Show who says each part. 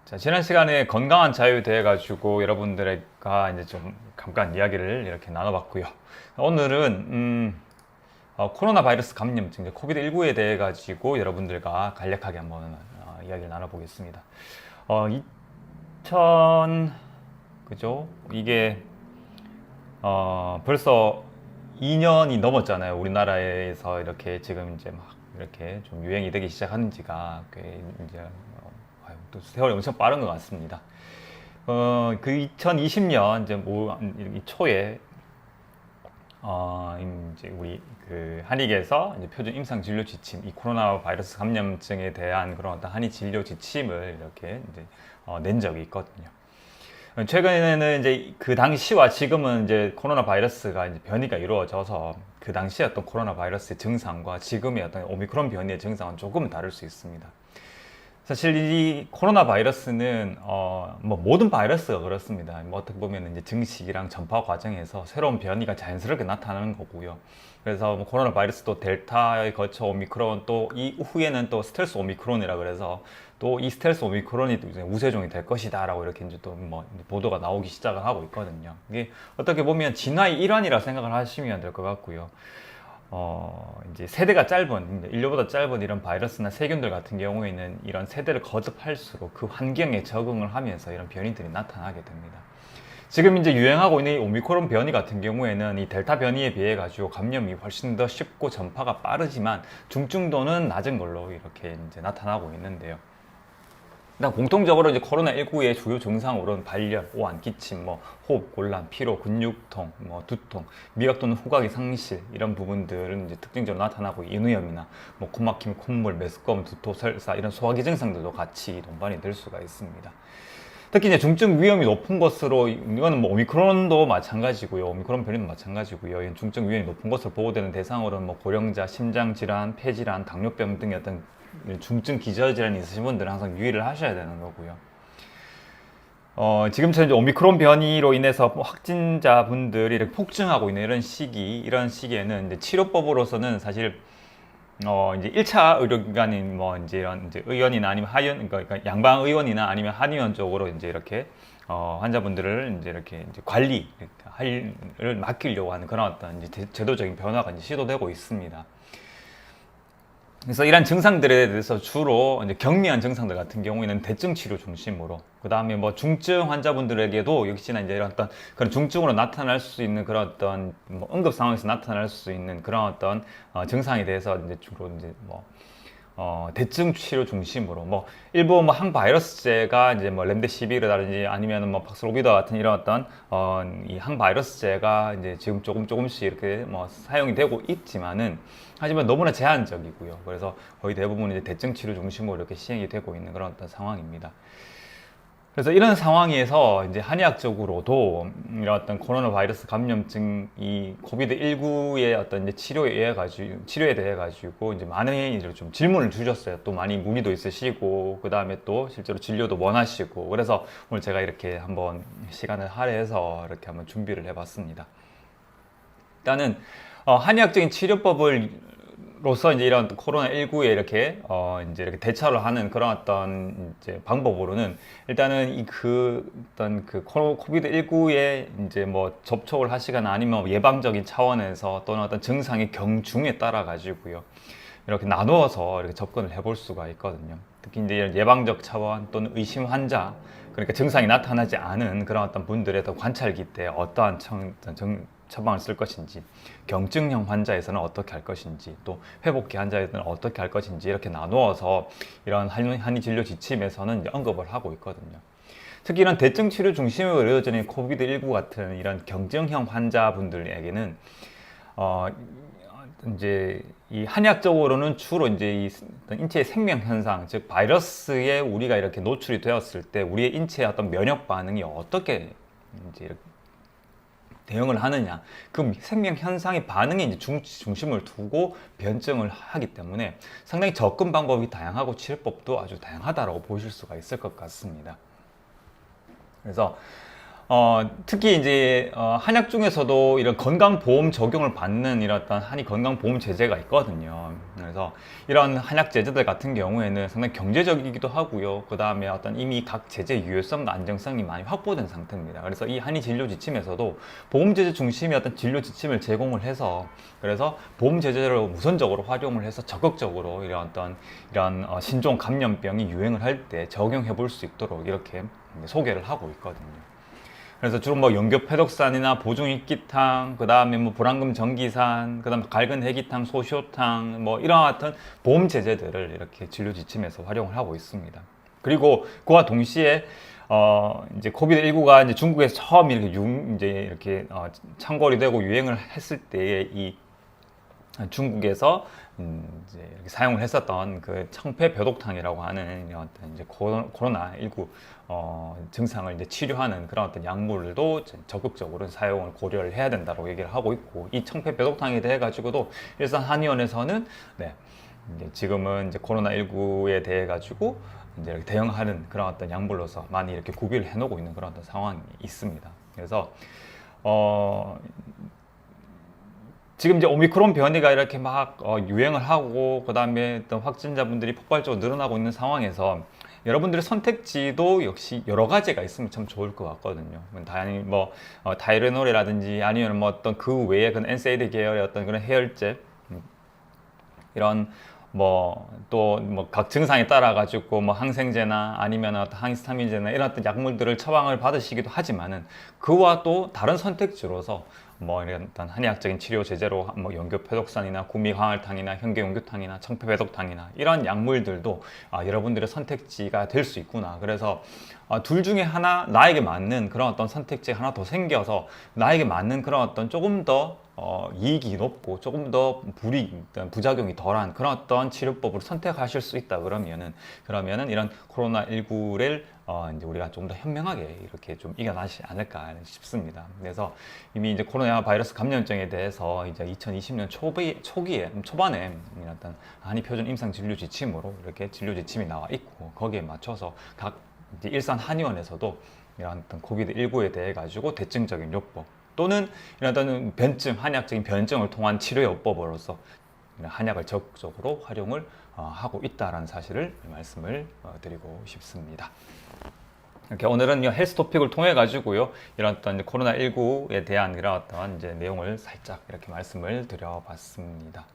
Speaker 1: 자, 지난 시간에 건강한 자유에 대해 가지고 여러분들과 이제 좀 잠깐 이야기를 이렇게 나눠봤고요. 오늘은 코로나 바이러스 감염증, 코비드19에 대해 가지고 여러분들과 간략하게 한번 이야기를 나눠보겠습니다. 2000 그죠? 이게 벌써 2년이 넘었잖아요. 우리나라에서 이렇게 지금 이제 막 이렇게 좀 유행이 되기 시작한 지가 꽤 이제 또 세월이 엄청 빠른 것 같습니다. 그 2020년 이제 이 초에 이제 우리 그 한의계에서 이제 표준 임상 진료 지침, 이 코로나 바이러스 감염증에 대한 그런 어떤 한의 진료 지침을 이렇게 이제 낸 적이 있거든요. 최근에는 이제 그 당시와 지금은 이제 코로나 바이러스가 이제 변이가 이루어져서 그 당시에 어떤 코로나 바이러스의 증상과 지금의 어떤 오미크론 변이의 증상은 조금 다를 수 있습니다. 사실 이 코로나 바이러스는 뭐 모든 바이러스가 그렇습니다. 뭐 어떻게 보면 이제 증식이랑 전파 과정에서 새로운 변이가 자연스럽게 나타나는 거고요. 그래서 뭐 코로나 바이러스도 델타에 거쳐 오미크론, 또 이후에는 또 스텔스 오미크론이라 그래서 또 이 스텔스 오미크론이 또 이제 우세종이 될 것이다라고 이렇게 이제 또 뭐 보도가 나오기 시작을 하고 있거든요. 이게 어떻게 보면 진화의 일환이라 생각을 하시면 될 것 같고요. 이제 세대가 짧은, 인류보다 짧은 이런 바이러스나 세균들 같은 경우에는 이런 세대를 거듭할수록 그 환경에 적응을 하면서 이런 변이들이 나타나게 됩니다. 지금 이제 유행하고 있는 이 오미크론 변이 같은 경우에는 이 델타 변이에 비해 가지고 감염이 훨씬 더 쉽고 전파가 빠르지만 중증도는 낮은 걸로 이렇게 이제 나타나고 있는데요. 일단 공통적으로 이제 코로나19의 주요 증상으로는 발열, 오한, 기침, 뭐 호흡 곤란, 피로, 근육통, 뭐 두통, 미각 또는 후각의 상실 이런 부분들은 이제 특징적으로 나타나고 인후염이나 뭐 코막힘, 콧물, 메스꺼움, 두토, 설사 이런 소화기 증상들도 같이 동반이 될 수가 있습니다. 특히 이제 중증 위험이 높은 것으로 이거는 뭐 오미크론도 마찬가지고요, 오미크론 변이도 마찬가지고요. 중증 위험이 높은 것으로 보고되는 대상으로는 뭐 고령자, 심장 질환, 폐질환, 당뇨병 등의 어떤 중증 기저질환이 있으신 분들은 항상 유의를 하셔야 되는 거고요. 지금처럼 이제 오미크론 변이로 인해서 확진자분들이 이렇게 폭증하고 있는 이런 시기에는 이제 치료법으로서는 사실 이제 1차 의료기관인 뭐 이제 이런 이제 의원이나 아니면 하원, 그러니까 양방 의원이나 아니면 한의원 쪽으로 이제 이렇게 환자분들을 이제 이렇게 이제 관리를 맡기려고 하는 그런 어떤 이제 제도적인 변화가 이제 시도되고 있습니다. 그래서 이런 증상들에 대해서 주로 이제 경미한 증상들 같은 경우에는 대증 치료 중심으로, 그 다음에 뭐 중증 환자분들에게도 역시나 이제 이런 어떤 그런 중증으로 나타날 수 있는 그런 어떤 뭐 응급 상황에서 나타날 수 있는 그런 어떤 증상에 대해서 이제 주로 이제 뭐 대증 치료 중심으로, 뭐 일부 뭐 항바이러스제가 이제 뭐 렘데시비르라든지 아니면 뭐 박스로비드 같은 이런 어떤 이 항바이러스제가 이제 지금 조금씩 이렇게 뭐 사용이 되고 있지만은, 하지만 너무나 제한적이고요. 그래서 거의 대부분 이제 대증 치료 중심으로 이렇게 시행이 되고 있는 그런 어떤 상황입니다. 그래서 이런 상황에서 이제 한의학적으로도 이런 어떤 코로나 바이러스 감염증, 이 코비드19의 어떤 이제 치료에 대해 가지고 이제 많은 이제 좀 질문을 주셨어요. 또 많이 문의도 있으시고, 그 다음에 또 실제로 진료도 원하시고, 그래서 오늘 제가 이렇게 한번 시간을 할애해서 이렇게 한번 준비를 해봤습니다. 일단은 한의학적인 치료법을 로서 이제 이런 코로나19에 이렇게 이제 이렇게 대처를 하는 그런 어떤 이제 방법으로는, 일단은 어떤 그 코비드19에 이제 뭐 접촉을 하시거나 아니면 뭐 예방적인 차원에서 또는 어떤 증상의 경중에 따라 가지고요, 이렇게 나누어서 이렇게 접근을 해볼 수가 있거든요. 특히 이제 이런 예방적 차원 또는 의심 환자, 그러니까 증상이 나타나지 않은 그런 어떤 분들의 관찰기 때 어떠한 처방을 쓸 것인지, 경증형 환자에서는 어떻게 할 것인지, 또 회복기 환자에서는 어떻게 할 것인지, 이렇게 나누어서 이런 한의 진료 지침에서는 언급을 하고 있거든요. 특히 이런 대증 치료 중심으로 이루어지는 코비드19 같은 이런 경증형 환자분들에게는 이제 이 한의학적으로는 주로 이제 이 인체의 생명 현상, 즉 바이러스에 우리가 이렇게 노출이 되었을 때 우리의 인체의 어떤 면역 반응이 어떻게 이제 대응을 하느냐, 그 생명 현상의 반응에 이제 중심을 두고 변증을 하기 때문에 상당히 접근 방법이 다양하고 치료법도 아주 다양하다고 보실 수가 있을 것 같습니다. 그래서 특히 이제 한약 중에서도 이런 건강보험 적용을 받는 이런 어떤 한의 건강보험 제재가 있거든요. 그래서 이런 한약 제재들 같은 경우에는 상당히 경제적이기도 하고요. 그 다음에 어떤 이미 각 제재 유효성과 안정성이 많이 확보된 상태입니다. 그래서 이 한의 진료 지침에서도 보험 제재 중심의 어떤 진료 지침을 제공을 해서 그래서 보험 제재를 우선적으로 활용을 해서 적극적으로 이런 신종 감염병이 유행을 할 때 적용해 볼 수 있도록 이렇게 소개를 하고 있거든요. 그래서 주로 뭐 연교패독산이나 보중익기탕, 그 다음에 뭐 불황금 전기산, 그 다음에 갈근 해기탕, 소쇼탕, 뭐 이런 같은 보험 제재들을 이렇게 진료 지침에서 활용을 하고 있습니다. 그리고 그와 동시에 이제 코비드19가 이제 중국에서 처음 이렇게 창궐이 되고 유행을 했을 때에 이 중국에서 이제 이렇게 사용을 했었던 그 청폐벼독탕이라고 하는 이런 어떤 이제 코로나19 증상을 이제 치료하는 그런 어떤 약물도 적극적으로 사용을 고려를 해야 된다고 얘기를 하고 있고, 이 청폐벼독탕에 대해 가지고도 일산 한의원에서는 네, 이제 지금은 이제 코로나19에 대해 가지고 이제 이렇게 대응하는 그런 어떤 약물로서 많이 이렇게 구비를 해놓고 있는 그런 어떤 상황이 있습니다. 그래서 지금 이제 오미크론 변이가 이렇게 막 유행을 하고 그 다음에 어떤 확진자분들이 폭발적으로 늘어나고 있는 상황에서 여러분들의 선택지도 역시 여러 가지가 있으면 참 좋을 것 같거든요. 다행히 뭐 타이레놀이라든지 아니면 뭐 어떤 그 외에 그런 엔세이드 계열의 어떤 그런 해열제 이런 뭐 또 뭐 각 증상에 따라 가지고 뭐 항생제나 아니면 어떤 항히스타민제나 이런 어떤 약물들을 처방을 받으시기도 하지만은 그와 또 다른 선택지로서 뭐 이런 어떤 한의학적인 치료 제제로 뭐 연교패독산이나 구미항알탕이나 현계용규탕이나 청폐배독탕이나 이런 약물들도 여러분들의 선택지가 될 수 있구나. 그래서 둘 중에 하나 나에게 맞는 그런 어떤 선택지가 하나 더 생겨서 나에게 맞는 그런 어떤 조금 더 이익이 높고 조금 더 부작용이 덜한 그런 어떤 치료법을 선택하실 수 있다 그러면은 이런 코로나19를 이제 우리가 좀 더 현명하게 이렇게 좀 이겨나지 않을까 싶습니다. 그래서 이미 이제 코로나 바이러스 감염증에 대해서 이제 2020년 초반에 어떤 한의 표준 임상 진료 지침으로 이렇게 진료 지침이 나와 있고, 거기에 맞춰서 각 이제 일산 한의원에서도 이런 어떤 코비드19에 대해 가지고 대증적인 요법 또는 이런 어떤 변증, 한약적인 변증을 통한 치료 요법으로서 한약을 적극적으로 활용을 하고 있다라는 사실을 말씀을 드리고 싶습니다. 이렇게 오늘은 헬스 토픽을 통해 가지고요, 이런 어떤 코로나19에 대한 이런 어떤 이제 내용을 살짝 이렇게 말씀을 드려봤습니다.